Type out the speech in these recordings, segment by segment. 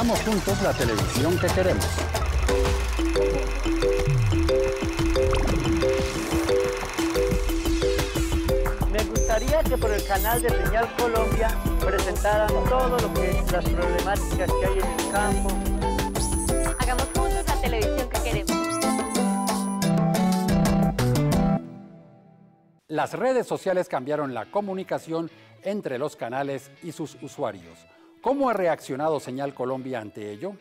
Veamos juntos la televisión que queremos. Me gustaría que por el canal de Señal Colombia presentaran todo lo que las problemáticas que hay en el campo. Hagamos juntos la televisión que queremos. Las redes sociales cambiaron la comunicación entre los canales y sus usuarios. ¿Cómo ha reaccionado Señal Colombia ante ello?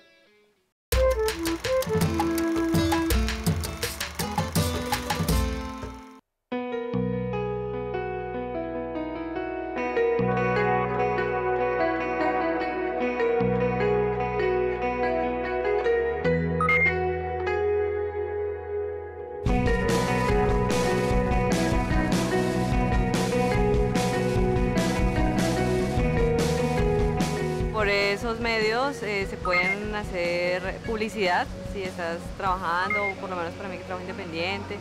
Por esos medios se pueden hacer publicidad si estás trabajando, o por lo menos para mí que trabajo independiente.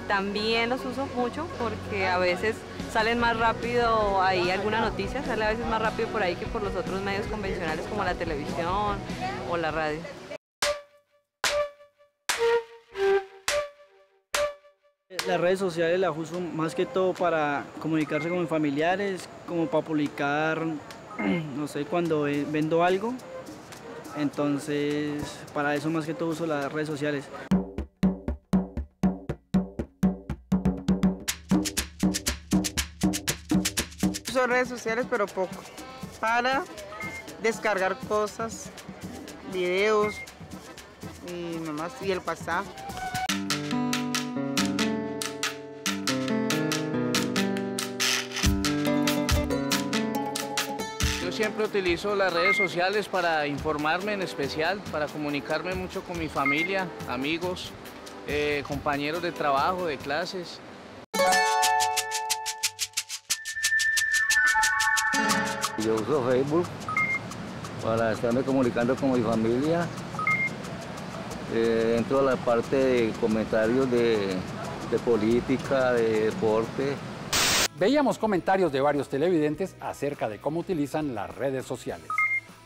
También los uso mucho porque a veces salen más rápido ahí alguna noticia, sale a veces más rápido por ahí que por los otros medios convencionales como la televisión o la radio. Las redes sociales las uso más que todo para comunicarse con mis familiares, como para publicar, no sé, cuando vendo algo. Entonces, para eso más que todo uso las redes sociales. Uso redes sociales, pero poco, para descargar cosas, videos y nomás, y el WhatsApp. Yo siempre utilizo las redes sociales para informarme, en especial para comunicarme mucho con mi familia, amigos, compañeros de trabajo, de clases. Yo uso Facebook para estarme comunicando con mi familia. Entro a la parte de comentarios de política, de deporte. Veíamos comentarios de varios televidentes acerca de cómo utilizan las redes sociales.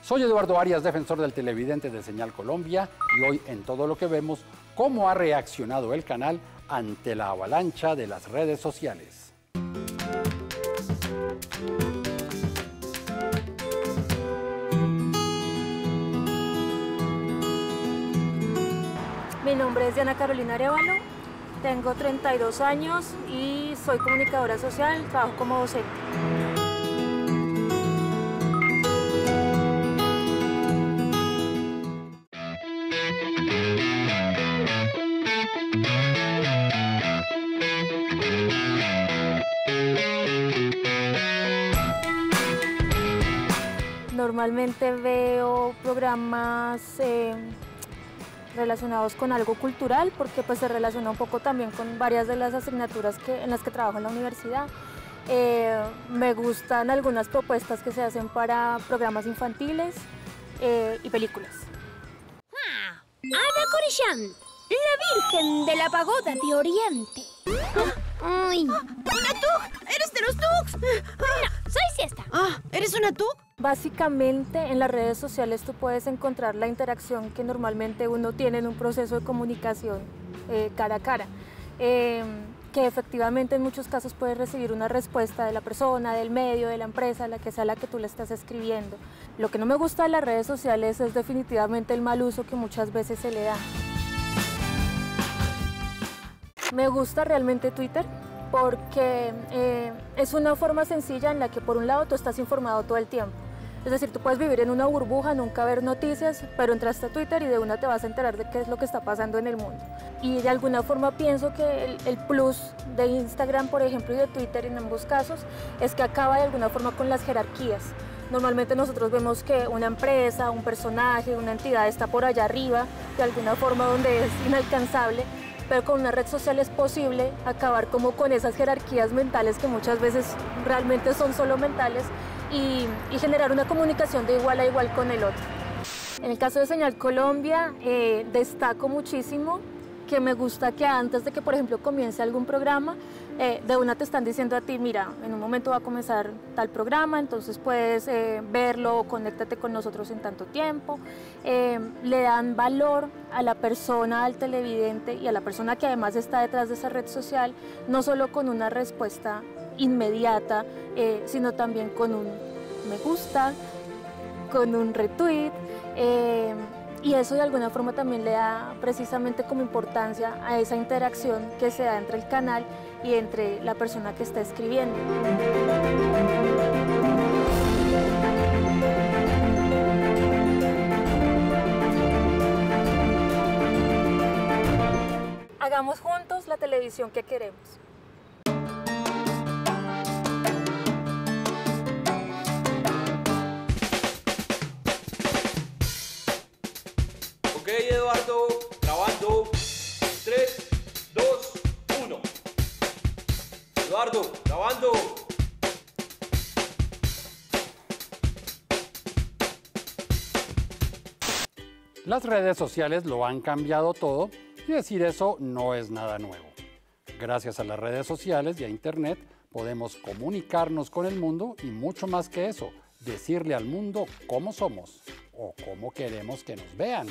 Soy Eduardo Arias, defensor del televidente de Señal Colombia, y hoy en Todo lo que vemos, cómo ha reaccionado el canal ante la avalancha de las redes sociales. Mi nombre es Diana Carolina Arevalo, tengo 32 años y soy comunicadora social, trabajo como docente. Normalmente veo programas relacionados con algo cultural, porque pues se relaciona un poco también con varias de las asignaturas en las que trabajo en la universidad. Me gustan algunas propuestas que se hacen para programas infantiles y películas. Ana Corishán, la Virgen de la Pagoda de Oriente. ¡Ay! ¡Una Tuk! ¡Eres de los Tuks! No, soy Siesta. ¿Eres una Tuk? Básicamente en las redes sociales tú puedes encontrar la interacción que normalmente uno tiene en un proceso de comunicación cara a cara, que efectivamente en muchos casos puedes recibir una respuesta de la persona, del medio, de la empresa, la que sea la que tú le estás escribiendo. Lo que no me gusta de las redes sociales es definitivamente el mal uso que muchas veces se le da. Me gusta realmente Twitter porque es una forma sencilla en la que por un lado tú estás informado todo el tiempo. Es decir, tú puedes vivir en una burbuja, nunca ver noticias, pero entraste a Twitter y de una te vas a enterar de qué es lo que está pasando en el mundo. Y de alguna forma pienso que el plus de Instagram, por ejemplo, y de Twitter en ambos casos, es que acaba de alguna forma con las jerarquías. Normalmente nosotros vemos que una empresa, un personaje, una entidad está por allá arriba, de alguna forma donde es inalcanzable, pero con una red social es posible acabar como con esas jerarquías mentales que muchas veces realmente son solo mentales y generar una comunicación de igual a igual con el otro. En el caso de Señal Colombia, destaco muchísimo que me gusta que antes de que, por ejemplo, comience algún programa, de una te están diciendo a ti, mira, en un momento va a comenzar tal programa, entonces puedes verlo, conéctate con nosotros en tanto tiempo. Le dan valor a la persona, al televidente y a la persona que además está detrás de esa red social, no solo con una respuesta inmediata, sino también con un me gusta, con un retweet, y eso de alguna forma también le da precisamente como importancia a esa interacción que se da entre el canal y entre la persona que está escribiendo. Hagamos juntos la televisión que queremos. Ok, Eduardo, grabando. 3, 2, 1. Eduardo, grabando. Las redes sociales lo han cambiado todo y decir eso no es nada nuevo. Gracias a las redes sociales y a Internet podemos comunicarnos con el mundo y mucho más que eso, decirle al mundo cómo somos o cómo queremos que nos vean.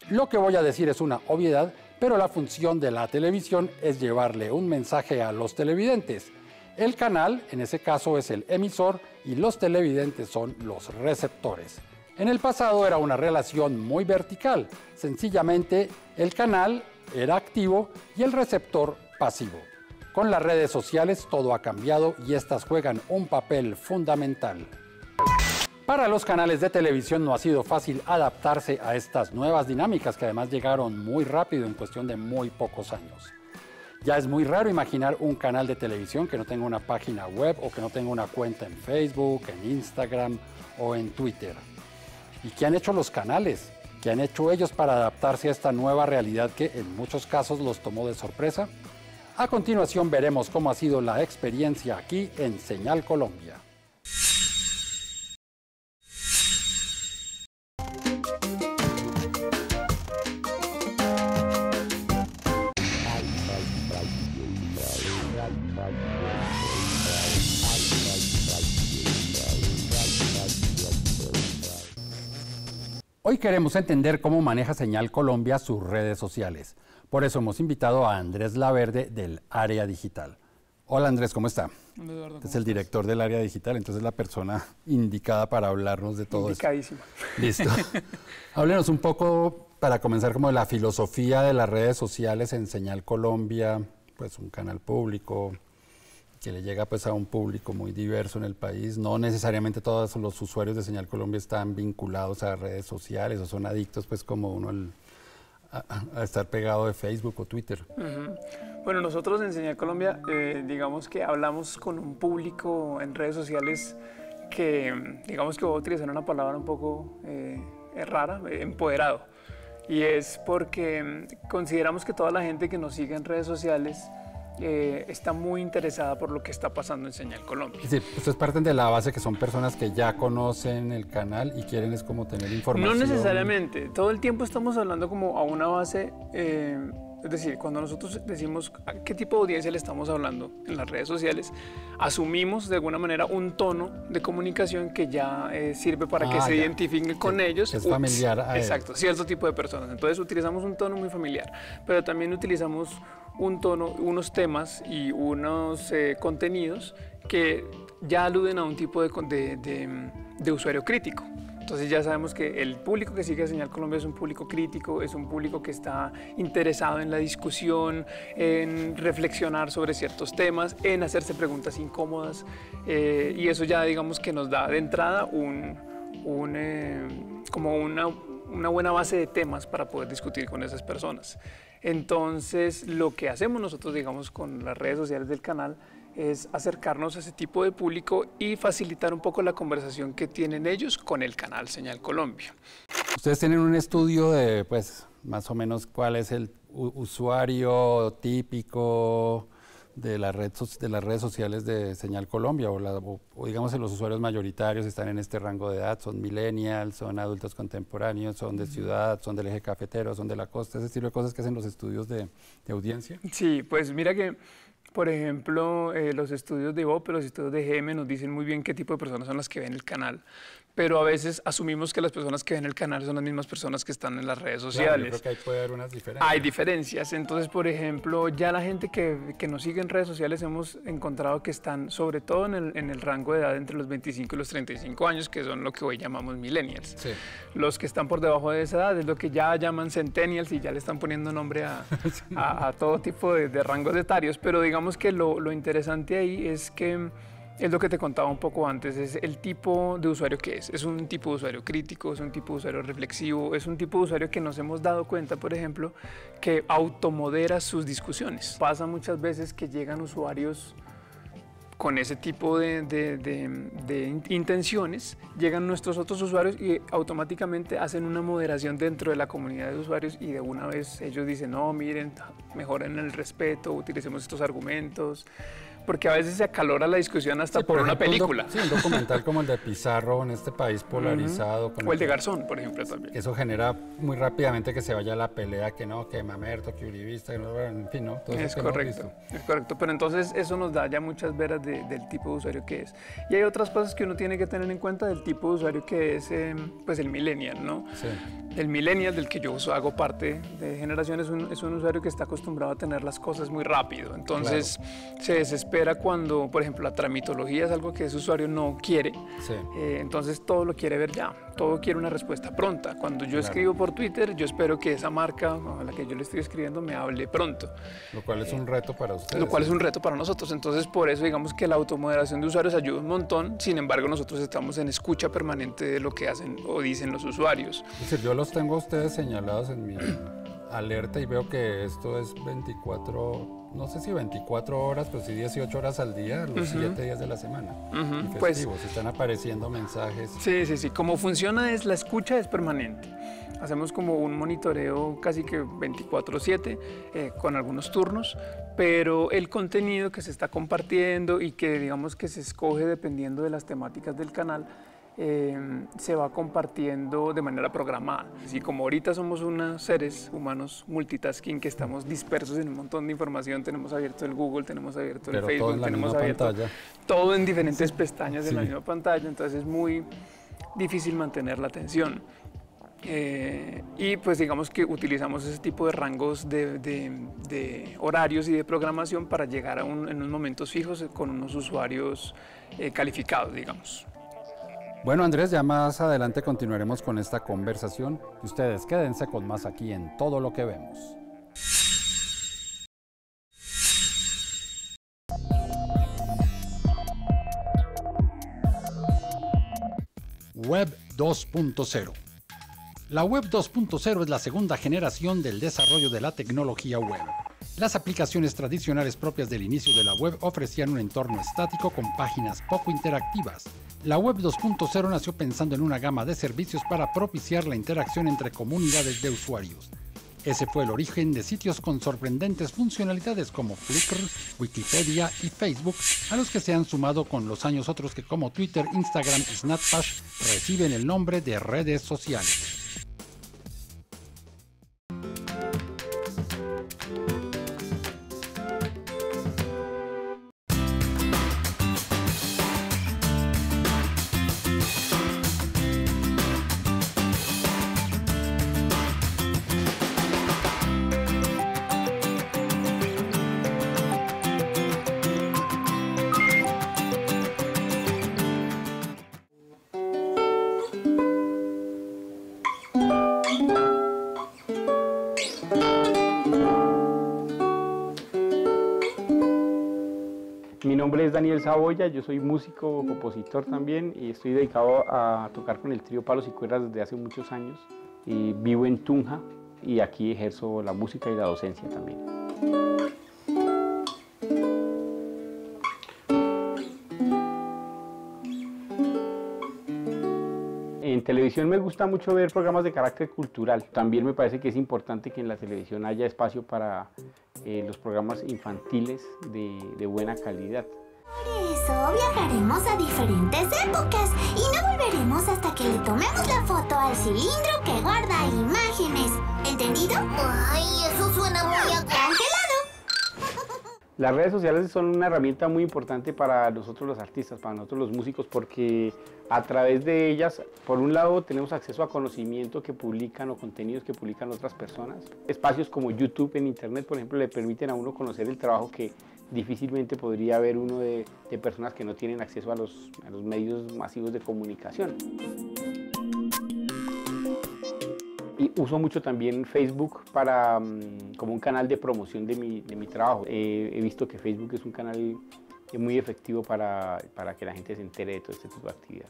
Lo que voy a decir es una obviedad, pero la función de la televisión es llevarle un mensaje a los televidentes. El canal, en ese caso, es el emisor y los televidentes son los receptores. En el pasado era una relación muy vertical. Sencillamente, el canal era activo y el receptor pasivo. Con las redes sociales todo ha cambiado y estas juegan un papel fundamental. Para los canales de televisión no ha sido fácil adaptarse a estas nuevas dinámicas que además llegaron muy rápido en cuestión de muy pocos años. Ya es muy raro imaginar un canal de televisión que no tenga una página web o que no tenga una cuenta en Facebook, en Instagram o en Twitter. ¿Y qué han hecho los canales? ¿Qué han hecho ellos para adaptarse a esta nueva realidad que en muchos casos los tomó de sorpresa? A continuación veremos cómo ha sido la experiencia aquí en Señal Colombia. Hoy queremos entender cómo maneja Señal Colombia sus redes sociales. Por eso hemos invitado a Andrés Laverde del área digital. Hola Andrés, ¿cómo está? Hola Eduardo, ¿cómo es el director del área digital, entonces la persona indicada para hablarnos de todo esto. Indicadísima. Listo. Háblenos un poco, para comenzar, como de la filosofía de las redes sociales en Señal Colombia, pues un canal público que le llega pues a un público muy diverso en el país. No necesariamente todos los usuarios de Señal Colombia están vinculados a redes sociales o son adictos pues como uno a estar pegado de Facebook o Twitter. Bueno, nosotros en Señal Colombia digamos que hablamos con un público en redes sociales que digamos que voy a utilizar una palabra un poco rara, empoderado. Y es porque consideramos que toda la gente que nos sigue en redes sociales está muy interesada por lo que está pasando en Señal Colombia. Sí, ustedes parten de la base que son personas que ya conocen el canal y quieren es como tener información. No necesariamente, todo el tiempo estamos hablando como a una base, es decir, cuando nosotros decimos a qué tipo de audiencia le estamos hablando en las redes sociales, asumimos de alguna manera un tono de comunicación que ya sirve para que se identifiquen con ellos. Es familiar a exacto, cierto tipo de personas. Entonces utilizamos un tono muy familiar, pero también utilizamos un tono, unos temas y unos contenidos que ya aluden a un tipo de usuario crítico. Entonces ya sabemos que el público que sigue a Señal Colombia es un público crítico, es un público que está interesado en la discusión, en reflexionar sobre ciertos temas, en hacerse preguntas incómodas, y eso ya digamos que nos da de entrada como una buena base de temas para poder discutir con esas personas. Entonces, lo que hacemos nosotros, digamos, con las redes sociales del canal es acercarnos a ese tipo de público y facilitar un poco la conversación que tienen ellos con el canal Señal Colombia. Ustedes tienen un estudio de, pues, más o menos cuál es el usuario típico de las redes sociales de Señal Colombia, o digamos los usuarios mayoritarios están en este rango de edad, son millennials, son adultos contemporáneos, son de ciudad, son del eje cafetero, son de la costa, ese estilo de cosas que hacen los estudios de audiencia? Sí, pues mira que, por ejemplo, los estudios de IVOP, los estudios de GM nos dicen muy bien qué tipo de personas son las que ven el canal, pero a veces asumimos que las personas que ven el canal son las mismas personas que están en las redes sociales. Claro, yo creo que ahí puede haber unas diferencias. Hay diferencias, entonces, por ejemplo, ya la gente que nos sigue en redes sociales hemos encontrado que están sobre todo en el rango de edad entre los 25 y los 35 años, que son lo que hoy llamamos millennials. Sí. Los que están por debajo de esa edad es lo que ya llaman centennials y ya le están poniendo nombre a todo tipo de rangos etarios, pero digamos que lo interesante ahí es que es lo que te contaba un poco antes, es el tipo de usuario que es. Es un tipo de usuario crítico, es un tipo de usuario reflexivo, es un tipo de usuario que nos hemos dado cuenta, por ejemplo, que automodera sus discusiones. Pasa muchas veces que llegan usuarios con ese tipo de intenciones, llegan nuestros otros usuarios y automáticamente hacen una moderación dentro de la comunidad de usuarios y de una vez ellos dicen, no, miren, mejoren el respeto, utilicemos estos argumentos, porque a veces se acalora la discusión hasta por una película. Un documental como el de Pizarro en este país polarizado. O el de Garzón, por ejemplo, también. Eso genera muy rápidamente que se vaya la pelea, que no, que mamerto, que uribista, que no, en fin, ¿no? Todo es correcto, pero entonces eso nos da ya muchas veras del tipo de usuario que es. Y hay otras cosas que uno tiene que tener en cuenta del tipo de usuario que es pues el millennial, ¿no? Sí. El millennial, del que yo hago parte de generación, es un usuario que está acostumbrado a tener las cosas muy rápido. Entonces se desespera cuando, por ejemplo, la tramitología es algo que ese usuario no quiere. Sí. Entonces todo lo quiere ver ya, todo quiere una respuesta pronta. Cuando yo escribo por Twitter, yo espero que esa marca a la que yo le estoy escribiendo me hable pronto. Lo cual es un reto para ustedes. Lo cual es un reto para nosotros. Entonces por eso digamos que la automoderación de usuarios ayuda un montón. Sin embargo, nosotros estamos en escucha permanente de lo que hacen o dicen los usuarios. Es decir, yo los tengo a ustedes señalados en mi alerta y veo que esto es 24, no sé si 24 horas, pero sí 18 horas al día, los 7 días de la semana. Y festivos, están apareciendo mensajes. Sí. Cómo funciona es la escucha es permanente. Hacemos como un monitoreo casi que 24/7 con algunos turnos, pero el contenido que se está compartiendo y que digamos que se escoge dependiendo de las temáticas del canal, se va compartiendo de manera programada. Así como ahorita somos unos seres humanos multitasking que estamos dispersos en un montón de información, tenemos abierto el Google, tenemos abierto el Facebook, tenemos abierto todo en diferentes pestañas en la misma pantalla, entonces es muy difícil mantener la atención. Y pues digamos que utilizamos ese tipo de rangos de horarios y de programación para llegar en unos momentos fijos con unos usuarios calificados, digamos. Bueno, Andrés, ya más adelante continuaremos con esta conversación. Ustedes quédense con más aquí en Todo lo que vemos. Web 2.0. La Web 2.0 es la segunda generación del desarrollo de la tecnología web. Las aplicaciones tradicionales propias del inicio de la web ofrecían un entorno estático con páginas poco interactivas. La Web 2.0 nació pensando en una gama de servicios para propiciar la interacción entre comunidades de usuarios. Ese fue el origen de sitios con sorprendentes funcionalidades como Flickr, Wikipedia y Facebook, a los que se han sumado con los años otros que como Twitter, Instagram y Snapchat reciben el nombre de redes sociales. Mi nombre es Daniel Saboya, yo soy músico, compositor también y estoy dedicado a tocar con el trío Palos y Cuerdas desde hace muchos años. Y vivo en Tunja y aquí ejerzo la música y la docencia también. En televisión televisión me gusta mucho ver programas de carácter cultural. También me parece que es importante que en la televisión haya espacio para los programas infantiles de buena calidad. Por eso viajaremos a diferentes épocas y no volveremos hasta que le tomemos la foto al cilindro que guarda imágenes. ¿Entendido? Ay, eso suena muy congelado. Las redes sociales son una herramienta muy importante para nosotros los artistas, para nosotros los músicos, porque a través de ellas, por un lado, tenemos acceso a conocimiento que publican o contenidos que publican otras personas. Espacios como YouTube en Internet, por ejemplo, le permiten a uno conocer el trabajo que difícilmente podría haber uno de personas que no tienen acceso a los medios masivos de comunicación. Y uso mucho también Facebook como un canal de promoción de mi trabajo. He visto que Facebook es un canal muy efectivo para que la gente se entere de todo este tipo de actividad.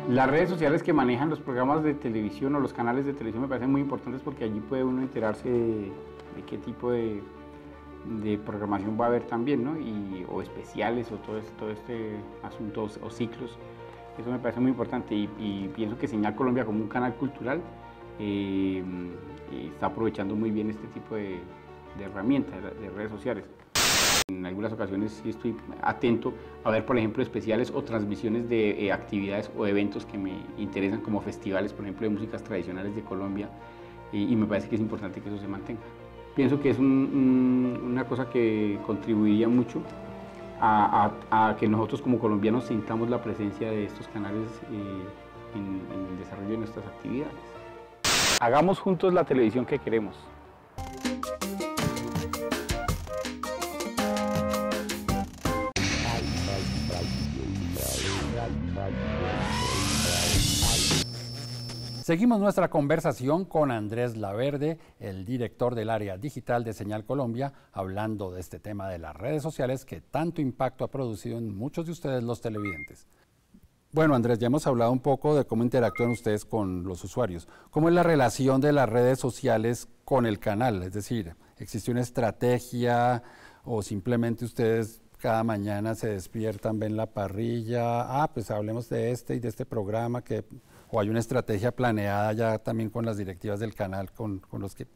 Las redes sociales que manejan los programas de televisión o los canales de televisión me parecen muy importantes porque allí puede uno enterarse de qué tipo de programación va a haber también, ¿no? O especiales o todo este asunto o ciclos. Eso me parece muy importante y pienso que Señal Colombia como un canal cultural está aprovechando muy bien este tipo de herramientas, de redes sociales. En algunas ocasiones sí estoy atento a ver, por ejemplo, especiales o transmisiones de actividades o eventos que me interesan, como festivales, por ejemplo, de músicas tradicionales de Colombia, y me parece que es importante que eso se mantenga. Pienso que es una cosa que contribuiría mucho a que nosotros como colombianos sintamos la presencia de estos canales en el desarrollo de nuestras actividades. Hagamos juntos la televisión que queremos. Seguimos nuestra conversación con Andrés Laverde, el director del área digital de Señal Colombia, hablando de este tema de las redes sociales que tanto impacto ha producido en muchos de ustedes los televidentes. Bueno, Andrés, ya hemos hablado un poco de cómo interactúan ustedes con los usuarios. ¿Cómo es la relación de las redes sociales con el canal? Es decir, ¿existe una estrategia o simplemente ustedes cada mañana se despiertan, ven la parrilla, pues hablemos de este y de este programa, o hay una estrategia planeada ya también con las directivas del canal, con los que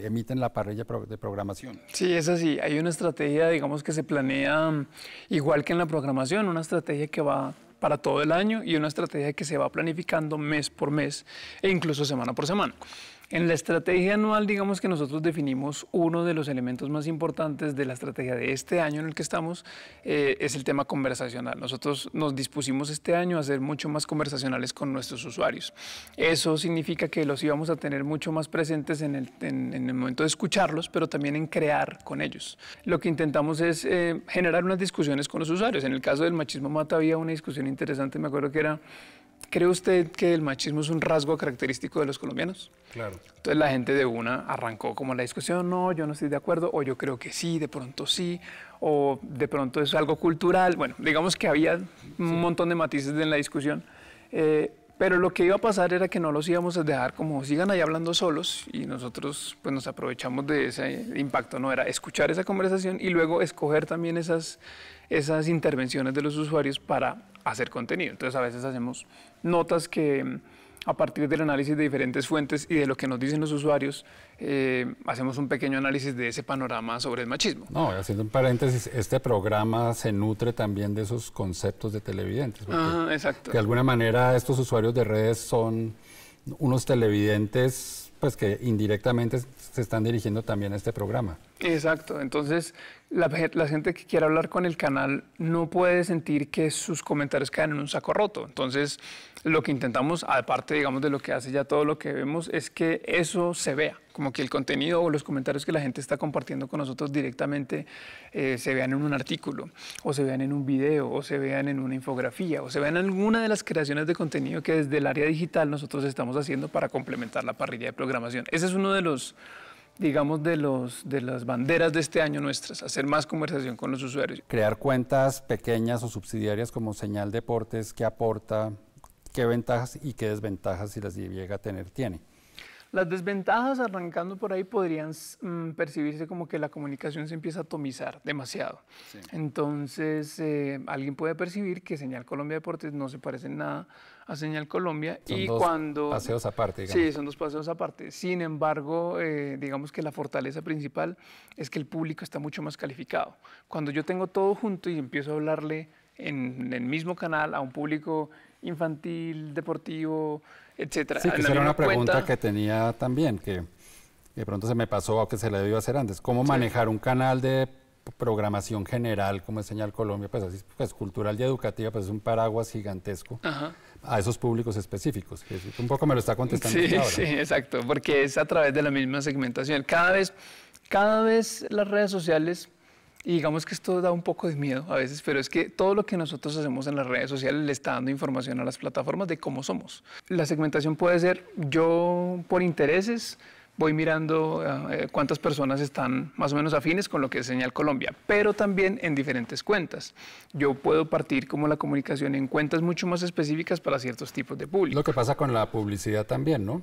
emiten la parrilla de programación? Sí, es así. Hay una estrategia, digamos, que se planea igual que en la programación, una estrategia que va para todo el año y una estrategia que se va planificando mes por mes e incluso semana por semana. En la estrategia anual, digamos que nosotros definimos uno de los elementos más importantes de la estrategia de este año en el que estamos, es el tema conversacional. Nosotros nos dispusimos este año a ser mucho más conversacionales con nuestros usuarios. Eso significa que los íbamos a tener mucho más presentes en el momento de escucharlos, pero también en crear con ellos. Lo que intentamos es generar unas discusiones con los usuarios. En el caso del machismo mata había una discusión interesante, me acuerdo que era: ¿cree usted que el machismo es un rasgo característico de los colombianos? Claro. Entonces la gente de una arrancó como la discusión: no, yo no estoy de acuerdo, o yo creo que sí, de pronto sí, o de pronto es algo cultural. Bueno, digamos que había un montón de matices en la discusión, pero lo que iba a pasar era que no los íbamos a dejar como sigan ahí hablando solos, y nosotros pues nos aprovechamos de ese impacto, ¿no? Era escuchar esa conversación y luego escoger también esas intervenciones de los usuarios para hacer contenido. Entonces a veces hacemos notas que a partir del análisis de diferentes fuentes y de lo que nos dicen los usuarios, hacemos un pequeño análisis de ese panorama sobre el machismo. No, haciendo un paréntesis, este programa se nutre también de esos conceptos de televidentes. Ajá, exacto. De alguna manera estos usuarios de redes son unos televidentes pues que indirectamente se están dirigiendo también a este programa. Exacto, entonces la gente que quiera hablar con el canal no puede sentir que sus comentarios quedan en un saco roto. Entonces lo que intentamos, aparte digamos de lo que hace ya todo lo que vemos, es que eso se vea, como que el contenido o los comentarios que la gente está compartiendo con nosotros directamente se vean en un artículo, o se vean en un video, o se vean en una infografía, o se vean en alguna de las creaciones de contenido que desde el área digital nosotros estamos haciendo para complementar la parrilla de programación. Ese es uno de los, digamos, de las banderas de este año nuestras, hacer más conversación con los usuarios. Crear cuentas pequeñas o subsidiarias como Señal Deportes, ¿qué aporta? ¿Qué ventajas y qué desventajas, si las llega a tener, tiene? Las desventajas, arrancando por ahí, podrían percibirse como que la comunicación se empieza a atomizar demasiado. Sí. Entonces, alguien puede percibir que Señal Colombia Deportes no se parece en nada a Señal Colombia. Son y dos cuando paseos aparte, digamos. Sí, son dos paseos aparte. Sin embargo, digamos que la fortaleza principal es que el público está mucho más calificado. Cuando yo tengo todo junto y empiezo a hablarle en el mismo canal a un público infantil, deportivo, etcétera. Sí, que esa era una pregunta que tenía también, que de pronto se me pasó o que se le debió hacer antes. ¿Cómo manejar un canal de programación general como es Señal Colombia, pues así, pues cultural y educativa, pues es un paraguas gigantesco a esos públicos específicos? Un poco me lo está contestando sí, ahora. Sí, exacto, porque es a través de la misma segmentación. Cada vez las redes sociales, y digamos que esto da un poco de miedo a veces, pero es que todo lo que nosotros hacemos en las redes sociales le está dando información a las plataformas de cómo somos. La segmentación puede ser yo por intereses, voy mirando cuántas personas están más o menos afines con lo que es Señal Colombia, pero también en diferentes cuentas. Yo puedo partir como la comunicación en cuentas mucho más específicas para ciertos tipos de público. Lo que pasa con la publicidad también, ¿no?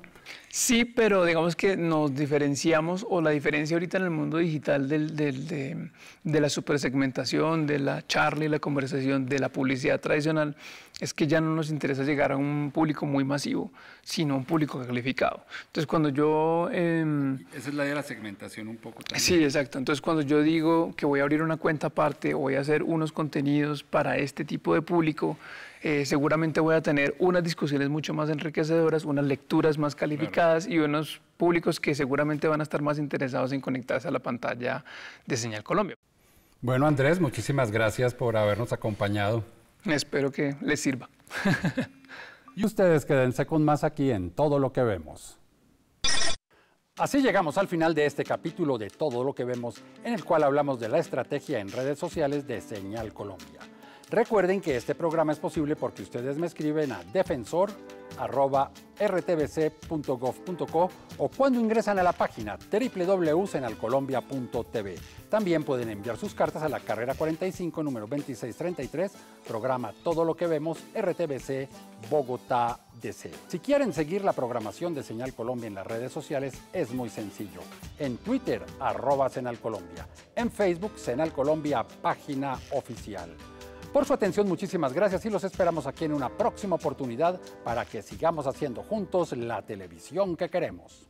Sí, pero digamos que nos diferenciamos, o la diferencia ahorita en el mundo digital de la supersegmentación, de la charla y la conversación, de la publicidad tradicional, es que ya no nos interesa llegar a un público muy masivo, sino a un público calificado. Entonces, cuando yo... Esa es la de la segmentación un poco también. Sí, exacto. Entonces, cuando yo digo que voy a abrir una cuenta aparte o voy a hacer unos contenidos para este tipo de público, seguramente voy a tener unas discusiones mucho más enriquecedoras, unas lecturas más calificadas y unos públicos que seguramente van a estar más interesados en conectarse a la pantalla de Señal Colombia. Bueno, Andrés, muchísimas gracias por habernos acompañado. Espero que les sirva. Y ustedes quédense con más aquí en Todo lo que Vemos. Así llegamos al final de este capítulo de Todo lo que Vemos, en el cual hablamos de la estrategia en redes sociales de Señal Colombia. Recuerden que este programa es posible porque ustedes me escriben a defensor@rtbc.gov.co o cuando ingresan a la página www.senalcolombia.tv. También pueden enviar sus cartas a la carrera 45, número 2633, programa Todo lo que Vemos, RTBC, Bogotá, DC. Si quieren seguir la programación de Señal Colombia en las redes sociales, es muy sencillo. En Twitter, @SeñalColombia. En Facebook, Señal Colombia, página oficial. Por su atención, muchísimas gracias y los esperamos aquí en una próxima oportunidad para que sigamos haciendo juntos la televisión que queremos.